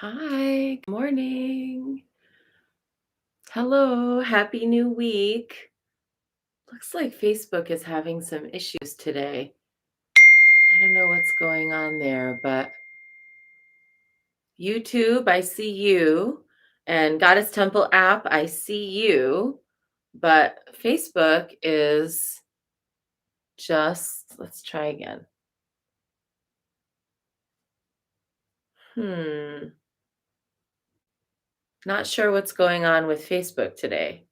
Hi, good morning. Hello, happy new week. Looks like Facebook is having some issues today. I don't know what's going on there, but YouTube, I see you. And Goddess Temple app, I see you. But Facebook is let's try again. Hmm, not sure what's going on with Facebook today,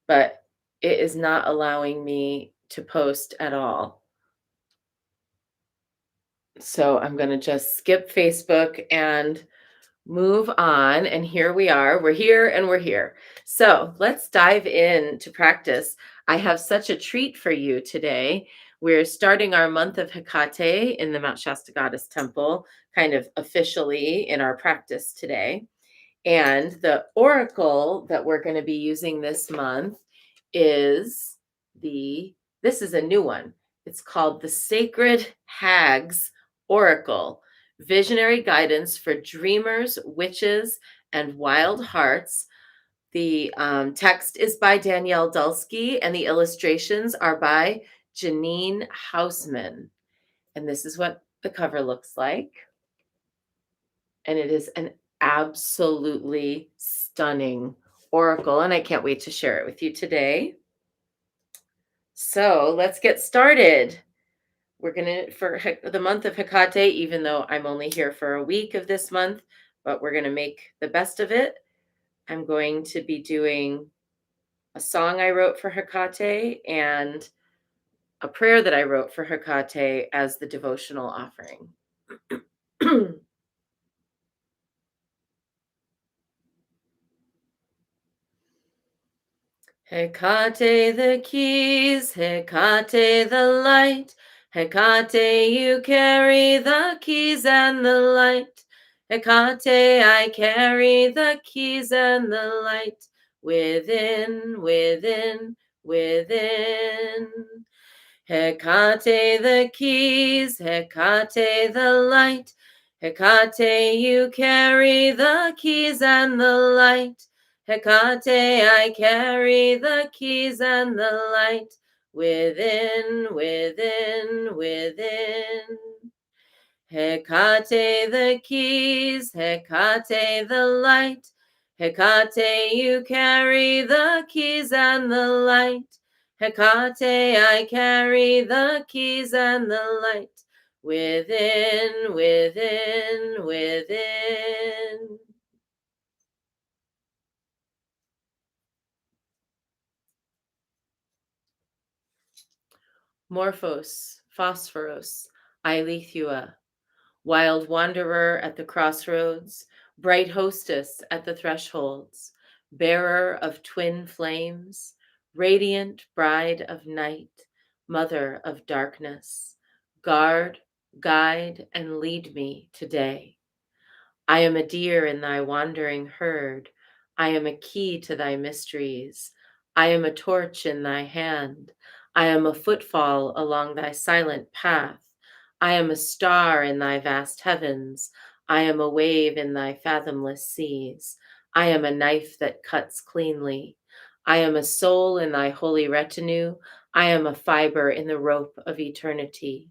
but it is not allowing me to post at all. So I'm going to just skip Facebook and move on. And here we are. We're here and we're here. So let's dive in to practice. I have such a treat for you today. We're starting our month of Hecate in the Mount Shasta Goddess Temple, kind of officially in our practice today. And the oracle that we're going to be using this month is this is a new one. It's called the Sacred Hags Oracle, Visionary Guidance for Dreamers, Witches, and Wild Hearts. The text is by Danielle Dulski, and the illustrations are by Janine Hausman. And this is what the cover looks like. And it is an absolutely stunning oracle, and I can't wait to share it with you today. So let's get started. We're going to, for the month of Hecate, even though I'm only here for a week of this month, but we're going to make the best of it. I'm going to be doing a song I wrote for Hecate and a prayer that I wrote for Hecate as the devotional offering. Hecate the keys, Hecate the light, Hecate you carry the keys and the light. Hecate I carry the keys and the light within, within, within. Hecate the keys, Hecate the light, Hecate you carry the keys and the light. Hecate I carry the keys and the light within, within, within. Hecate the keys, Hecate the light, Hecate you carry the keys and the light. Hecate I carry the keys and the light within, within, within. Morphos, Phosphoros, Eilethua, wild wanderer at the crossroads, bright hostess at the thresholds, bearer of twin flames, radiant bride of night, mother of darkness, guard, guide, and lead me today. I am a deer in thy wandering herd. I am a key to thy mysteries. I am a torch in thy hand. I am a footfall along thy silent path. I am a star in thy vast heavens. I am a wave in thy fathomless seas. I am a knife that cuts cleanly. I am a soul in thy holy retinue. I am a fiber in the rope of eternity.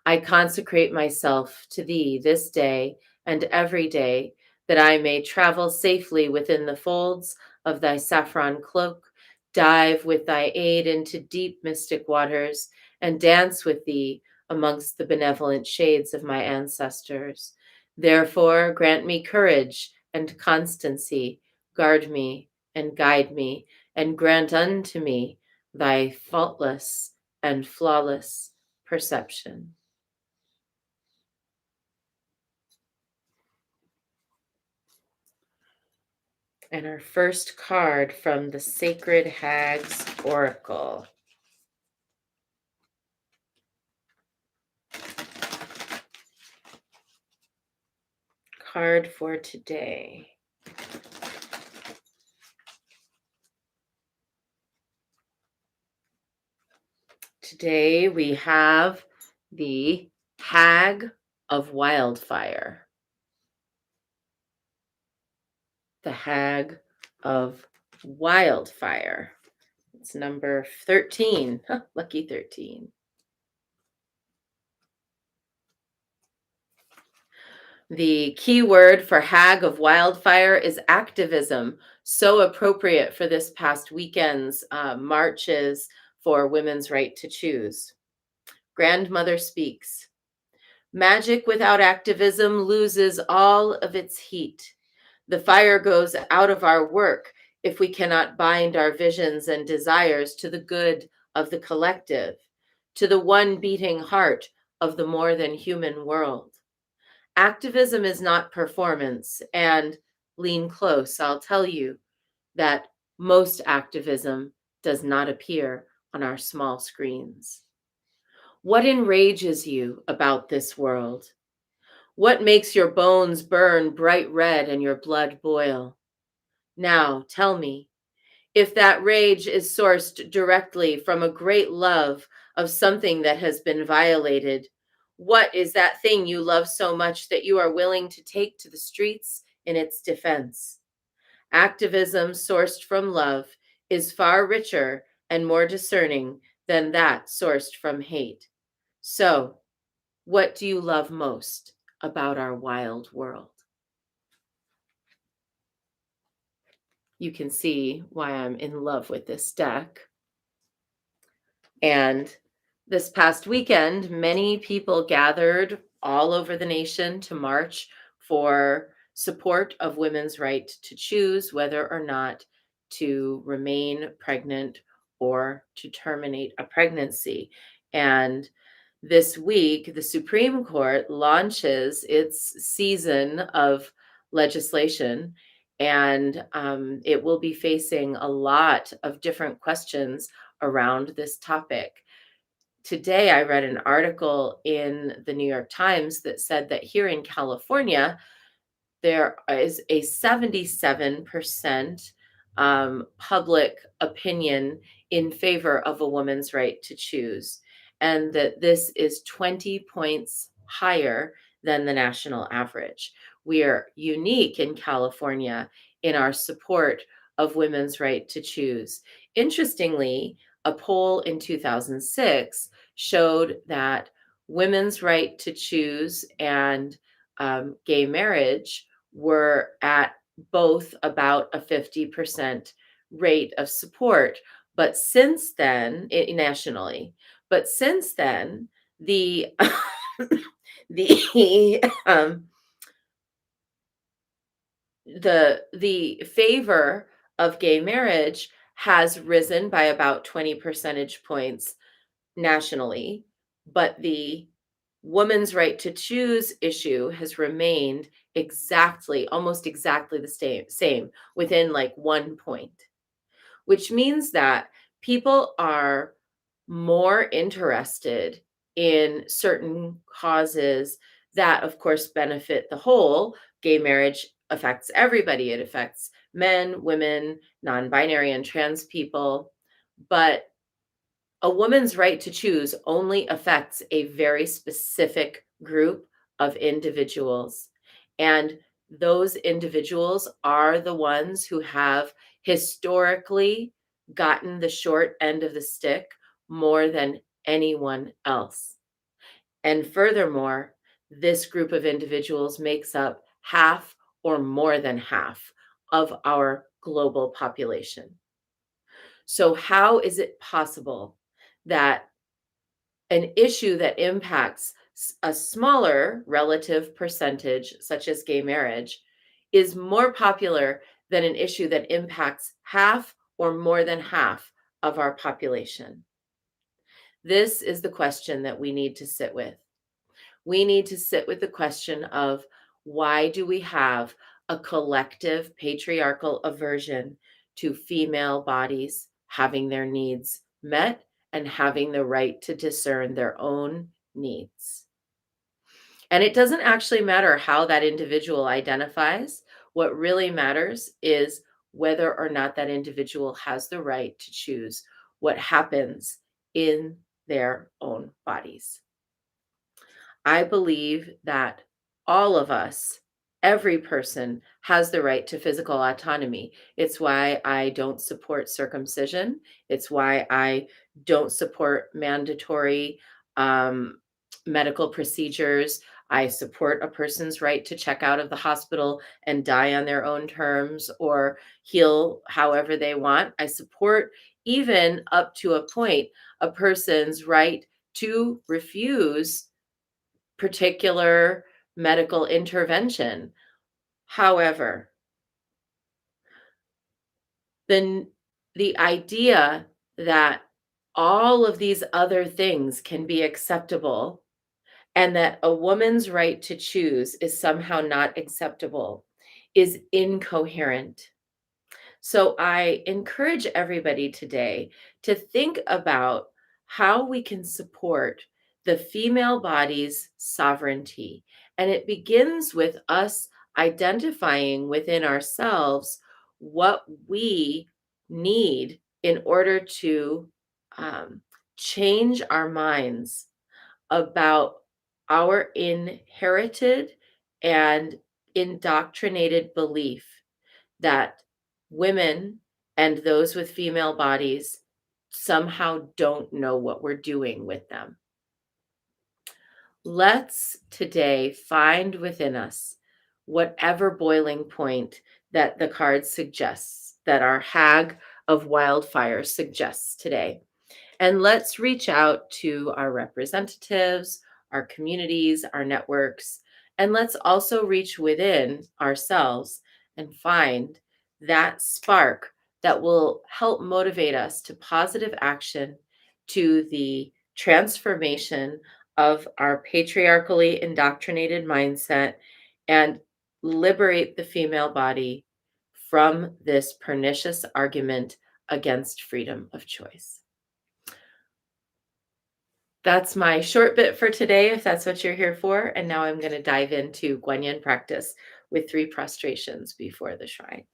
I consecrate myself to thee this day and every day, that I may travel safely within the folds of thy saffron cloak, dive with thy aid into deep mystic waters, and dance with thee amongst the benevolent shades of my ancestors. Therefore, grant me courage and constancy, guard me and guide me, and grant unto me thy faultless and flawless perception. And our first card from the Sacred Hags Oracle. Card for today. Today we have the Hag of Wildfire. The Hag of Wildfire. It's number 13. Huh, lucky 13. The key word for Hag of Wildfire is activism, so appropriate for this past weekend's marches for women's right to choose. Grandmother speaks. Magic without activism loses all of its heat. The fire goes out of our work if we cannot bind our visions and desires to the good of the collective, to the one beating heart of the more than human world. Activism is not performance, and lean close, I'll tell you that most activism does not appear on our small screens. What enrages you about this world? What makes your bones burn bright red and your blood boil? Now, tell me, if that rage is sourced directly from a great love of something that has been violated, what is that thing you love so much that you are willing to take to the streets in its defense? Activism sourced from love is far richer and more discerning than that sourced from hate. So, what do you love most about our wild world? You can see why I'm in love with this deck. And this past weekend, many people gathered all over the nation to march for support of women's right to choose whether or not to remain pregnant or to terminate a pregnancy. And this week, the Supreme Court launches its season of legislation, and it will be facing a lot of different questions around this topic. Today, I read an article in the New York Times that said that here in California, there is a 77% public opinion in favor of a woman's right to choose, and that this is 20 points higher than the national average. We are unique in California in our support of women's right to choose. Interestingly, a poll in 2006 showed that women's right to choose and gay marriage were at both about a 50% rate of support. But since then, nationally, but since then, the the the favor of gay marriage has risen by about 20 percentage points nationally, but the woman's right to choose issue has remained exactly, almost exactly the same within like 1 point, which means that people are more interested in certain causes that, of course, benefit the whole. Gay marriage affects everybody, it affects men, women, non binary, and trans people. But a woman's right to choose only affects a very specific group of individuals. And those individuals are the ones who have historically gotten the short end of the stick more than anyone else. And furthermore, this group of individuals makes up half or more than half of our global population. So, how is it possible that an issue that impacts a smaller relative percentage, such as gay marriage, is more popular than an issue that impacts half or more than half of our population? This is the question that we need to sit with. We need to sit with the question of, why do we have a collective patriarchal aversion to female bodies having their needs met and having the right to discern their own needs? And it doesn't actually matter how that individual identifies. What really matters is whether or not that individual has the right to choose what happens in their own bodies. I believe that all of us Every person has the right to physical autonomy. It's why I don't support circumcision. It's why I don't support mandatory um, medical procedures. I support a person's right to check out of the hospital and die on their own terms or heal however they want. I support, even up to a point, a person's right to refuse particular medical intervention. However, then the idea that all of these other things can be acceptable and that a woman's right to choose is somehow not acceptable is incoherent. So I encourage everybody today to think about how we can support the female body's sovereignty. And it begins with us identifying within ourselves what we need in order to um, change our minds about our inherited and indoctrinated belief that women and those with female bodies somehow don't know what we're doing with them. Let's today find within us whatever boiling point that the card suggests, that our Hag of Wildfire suggests today. And let's reach out to our representatives, our communities, our networks, and let's also reach within ourselves and find that spark that will help motivate us to positive action, to the transformation of our patriarchally indoctrinated mindset, and liberate the female body from this pernicious argument against freedom of choice. That's my short bit for today, if that's what you're here for. And now I'm going to dive into Guanyin practice with 3 prostrations before the shrine.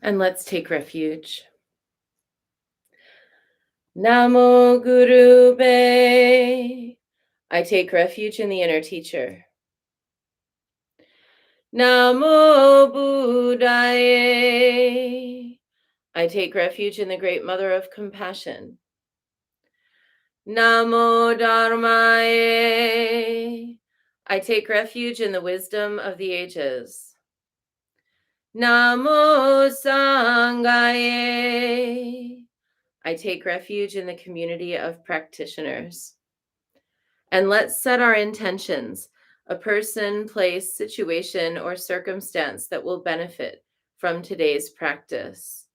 And let's take refuge. Namo Guru Be. I take refuge in the inner teacher. Namo Buddhaye. I take refuge in the great mother of compassion. Namo Dharmaye. I take refuge in the wisdom of the ages. Namo Sanghaye. I take refuge in the community of practitioners. And let's set our intentions, a person, place, situation, or circumstance that will benefit from today's practice.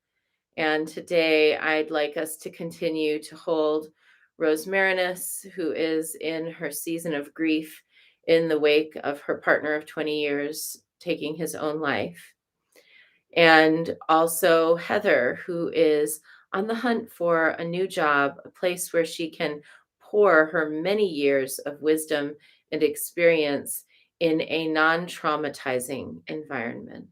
And today I'd like us to continue to hold Rose Marinus, who is in her season of grief in the wake of her partner of 20 years taking his own life. And also Heather, who is on the hunt for a new job, a place where she can pour her many years of wisdom and experience in a non traumatizing environment.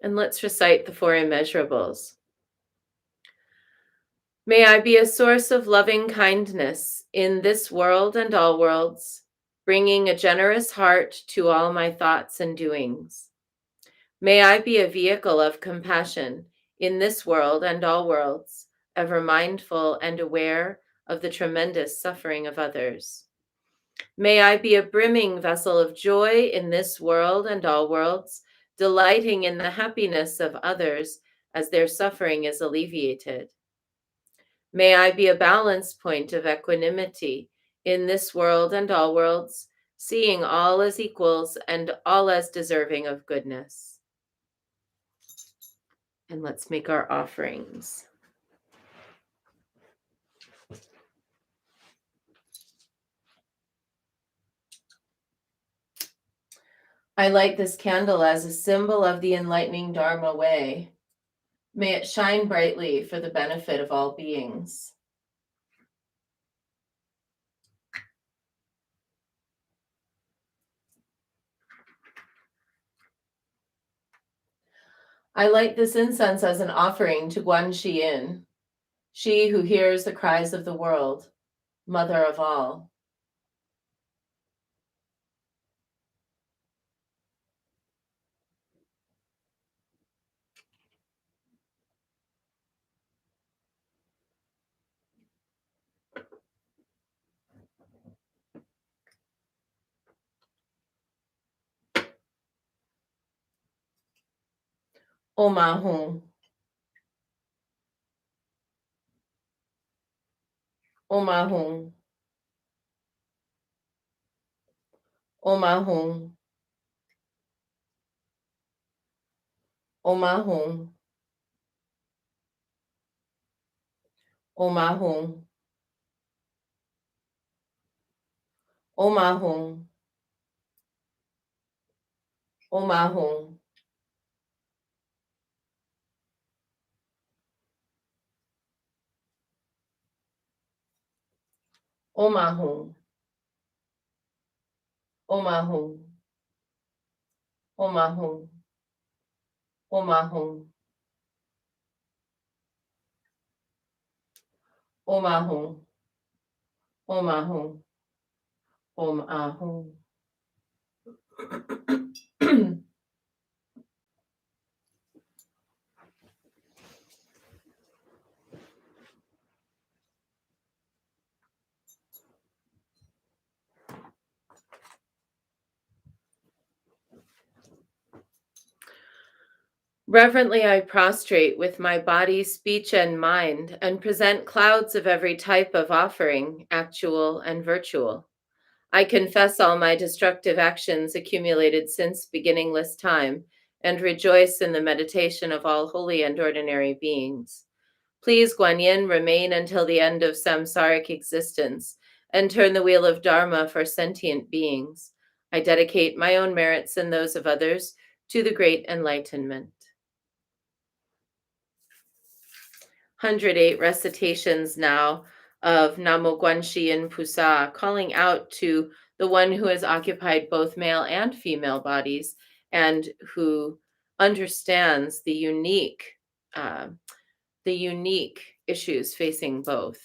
And let's recite the four immeasurables. May I be a source of loving kindness in this world and all worlds, bringing a generous heart to all my thoughts and doings. May I be a vehicle of compassion in this world and all worlds, ever mindful and aware of the tremendous suffering of others. May I be a brimming vessel of joy in this world and all worlds, delighting in the happiness of others as their suffering is alleviated. May I be a balance point of equanimity in this world and all worlds, seeing all as equals and all as deserving of goodness. And let's make our offerings. I light this candle as a symbol of the enlightening Dharma way. May it shine brightly for the benefit of all beings. I light this incense as an offering to Guanxi Yin, she who hears the cries of the world, mother of all. Omahum. Omahum. Omahum. Omahum. Omahum. Omahum. Omahum. Omahum. Omahum. Omahum. Omahum. Omahum. Omahum. Omahum. Reverently, I prostrate with my body, speech, and mind, and present clouds of every type of offering, actual and virtual. I confess all my destructive actions accumulated since beginningless time, and rejoice in the meditation of all holy and ordinary beings. Please, Guanyin, remain until the end of samsaric existence, and turn the wheel of Dharma for sentient beings. I dedicate my own merits and those of others to the great enlightenment. 108 recitations now of Namo Guanxi Yin Pusa, calling out to the one who has occupied both male and female bodies and who understands uh, the unique issues facing both.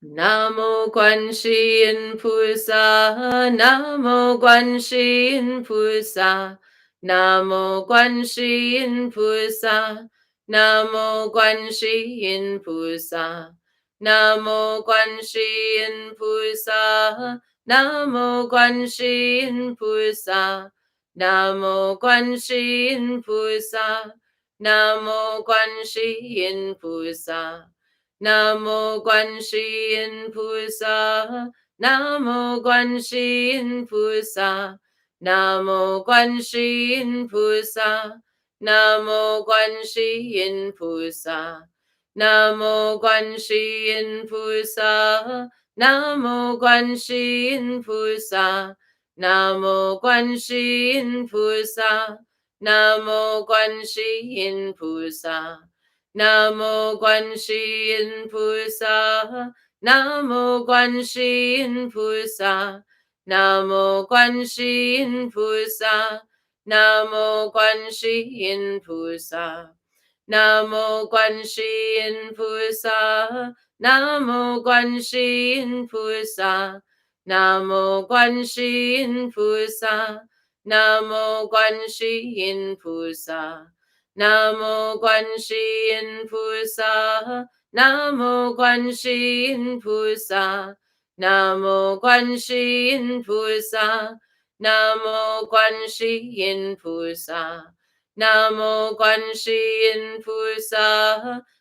Namo Guanxi Yin Pusa, Namo Guanxi Yin Pusa, Namo Guanxi Yin Pusa, Namo Guanxi Yin Pusa, Namo Guanxi Yin Pusa, Namo Guanxi Yin Pusa, Namo Guanxi Yin Pusa, Namo Guanxi Yin Pusa. Namo Guanxi Yin Pusa, Namo Guanxi Yin Pusa, Namo Guanxi Yin Pusa, Namo Guanxi Yin Pusa, Namo Guanxi Yin Pusa, Namo Guanxi Yin Pusa, Namo Guanxi Yin Pusa, Namo Guanxi Yin Pusa. Namo Guanxi Yin Pusa, Namo Guanxi Yin Pusa, 南无观世音菩萨，南无观世音菩萨，南无观世音菩萨，南无观世音菩萨，南无观世音菩萨，南无观世音菩萨，南无观世音菩萨，南无观世音菩萨。南无观世音菩萨，南无观世音菩萨，南无观世音菩萨，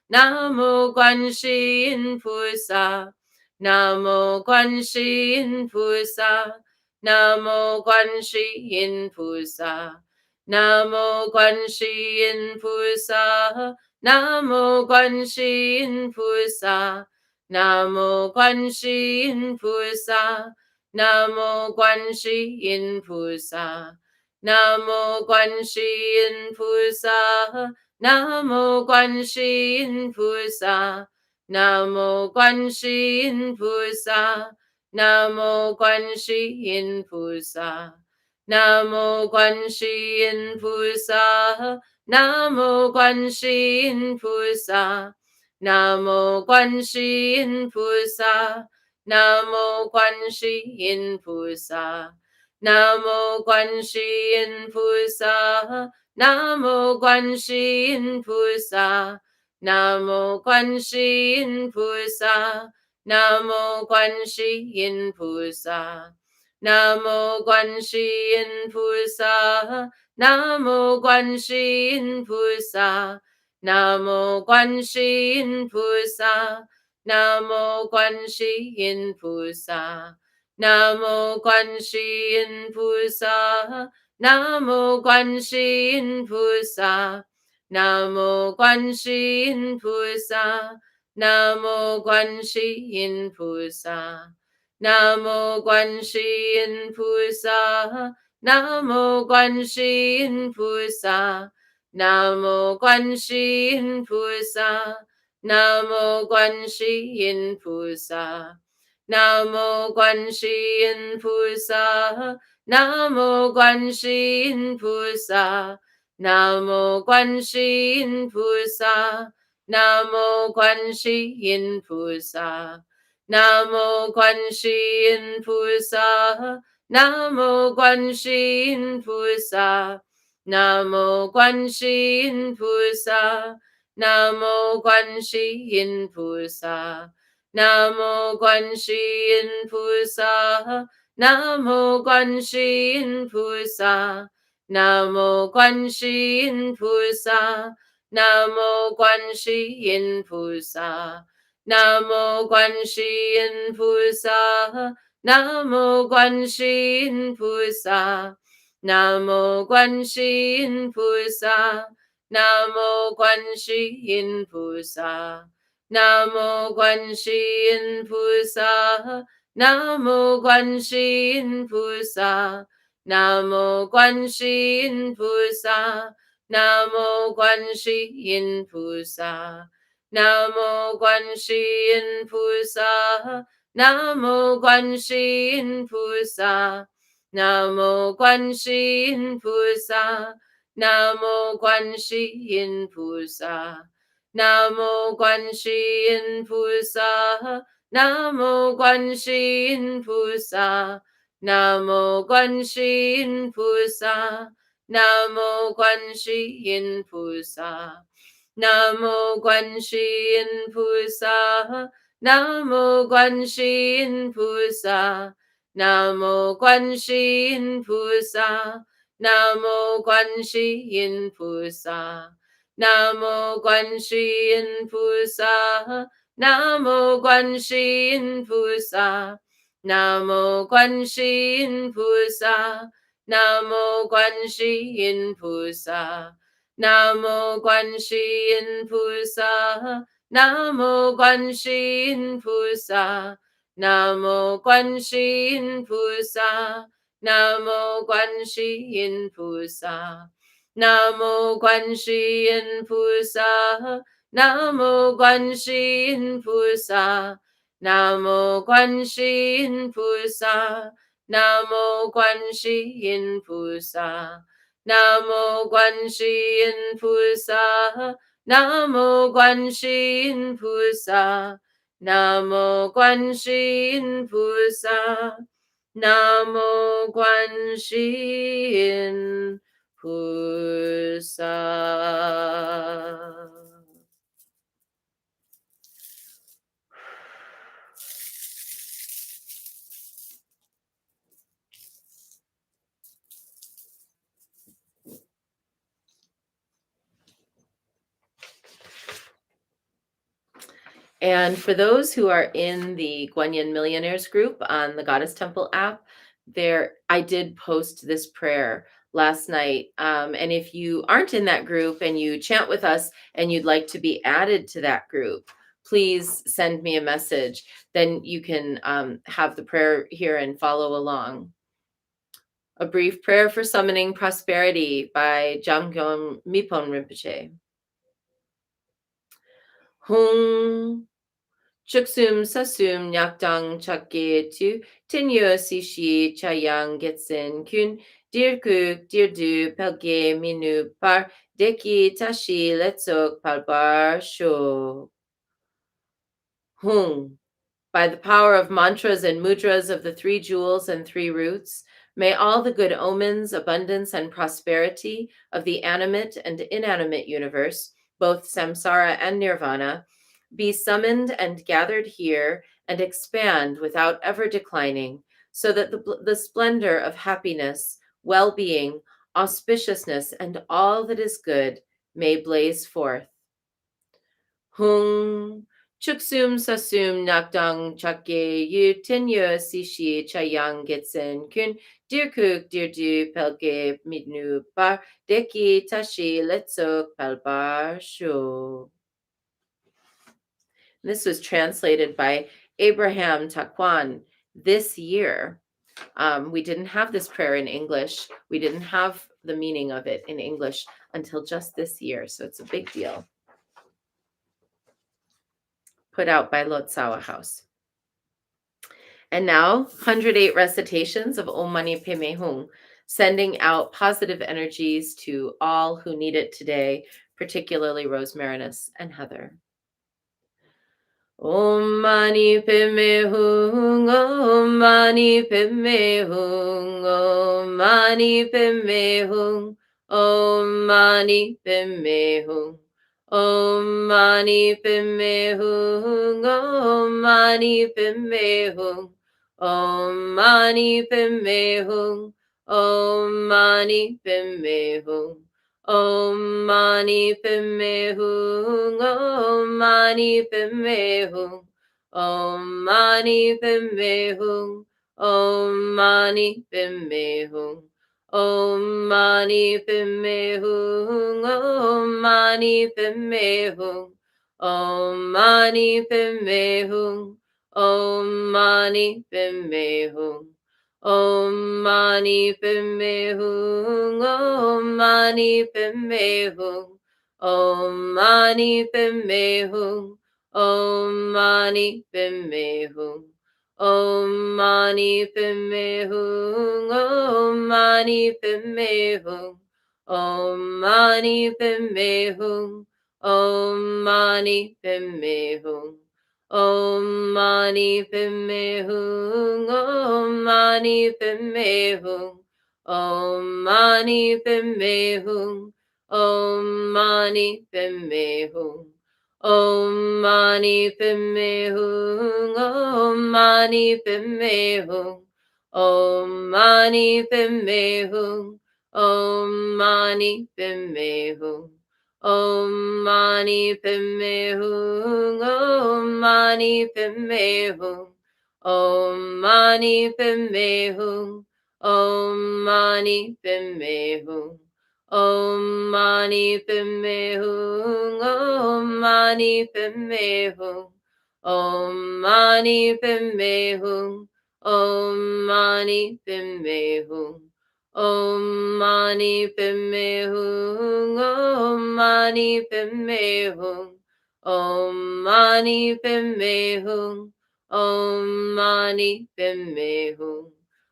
南无观世音菩萨，南无观世音菩萨，南无观世音菩萨，南无观世音菩萨，南无观世音菩萨。南无观世音菩萨，南无观世音菩萨，南无观世音菩萨，南无观世音菩萨，南无观世音菩萨，南无观世音菩萨，南无观世音菩萨，南无观世音菩萨。南无观世音菩萨，南无观世音菩萨，南无观世音菩萨，南无观世音菩萨，南无观世音菩萨，南无观世音菩萨，南无观世音菩萨，南无观世音菩萨。南无观世音菩萨，南无观世音菩萨，南无观世音菩萨，南无观世音菩萨，南无观世音菩萨，南无观世音菩萨，南无观世音菩萨，南无观世音菩萨。南无观世音菩萨，南无观世音菩萨，南无观世音菩萨，南无观世音菩萨，南无观世音菩萨，南无观世音菩萨，南无观世音菩萨，南无观世音菩萨。南无观世音菩萨，南无观世音菩萨，南无观世音菩萨，南无观世音菩萨，南无观世音菩萨，南无观世音菩萨，南无观世音菩萨，南无观世音菩萨。南无观世音菩萨，南无观世音菩萨，南无观世音菩萨，南无观世音菩萨，南无观世音菩萨，南无观世音菩萨，南无观世音菩萨，南无观世音菩萨。南无观世音菩萨，南无观世音菩萨，南无观世音菩萨，南无观世音菩萨，南无观世音菩萨，南无观世音菩萨，南无观世音菩萨，南无观世音菩萨。南无观世音菩萨，南无观世音菩萨，南无观世音菩萨，南无观世音菩萨，南无观世音菩萨，南无观世音菩萨，南无观世音菩萨，南无观世音菩萨。南无观世音菩萨，南无观世音菩萨，南无观世音菩萨，南无观世音菩萨，南无观世音菩萨， Namo Guanxi Yin Pusa. Namo Guanxi Yin Pusa. Namo Guanxi Yin Pusa. Namo Guanxi Yin Pusa. Namo Guanxi Yin Pusa. And for those who are in the Guanyin Millionaires group on the Goddess Temple app, there I did post this prayer last night. And if you aren't in that group and you chant with us and you'd like to be added to that group, please send me a message. Then you can have the prayer here and follow along. A brief prayer for summoning prosperity by Jamgyom Mipon Rinpoche. Hung Chuksum sasum nyakdang chakge tu tenyo sishi chayang getsen kun dirku dirdu pelge minu par deki tashi letsok palbar sho. Hung. By the power of mantras and mudras of the three jewels and three roots, may all the good omens, abundance, and prosperity of the animate and inanimate universe, both samsara and nirvana, be summoned and gathered here and expand without ever declining, so that the splendor of happiness, well being, auspiciousness, and all that is good may blaze forth. Hung Chuksum sasum nakdang chakye yu tenyo sishi chayang getsen kun dirkuk dirdu pelge midnu par deki tashi letzok palbar sho. This was translated by Abraham Takwan this year. We didn't have this prayer in English. We didn't have the meaning of it in English until just this year, so it's a big deal. Put out by Lotsawa House. And now, 108 recitations of Om Mani Padme Hum, sending out positive energies to all who need it today, particularly Rose Marinus and Heather. Om Mani Padme Hum, Om Mani Padme Hum, Om Mani Padme Hum, Om Mani Padme Hum. Om Mani Padme Hum, Om Mani Padme Hum, Om Mani Padme Hum, Om Mani Padme Hum, Om Mani Padme Hum, Om Mani Padme Hum, Om Mani Padme Hum, Om Mani Padme Hum. Om Mani Padme Hum, Om Mani Padme Hum, Om Mani Padme Hum, Om Mani Padme Hum, Om Mani Padme Hum, Om Mani Padme Hum, Om Mani Padme Hum, Om Mani Padme Hum. Om Mani Padme Hum, Om Mani Padme Hum, Om Mani Padme Hum, Om Mani Padme Hum, Om Mani Padme Hum, Om Mani Padme Hum, Om Mani Padme Hum, Om Mani Padme Hum. Om Mani Padme Hum, Om Mani Padme Hum, Om Mani Padme Hum, Om Mani Padme Hum, Om Mani Padme Hum, Om Mani Padme Hum, Om Mani Padme Hum, Om Mani Padme Hum. Om Mani Padme Hum, Om Mani Padme Hum, Om Mani Padme Hum, Om Mani Padme Hum, Om Mani Padme Hum, Om Mani Padme Hum, Om Mani Padme Hum, Om Mani Padme Hum.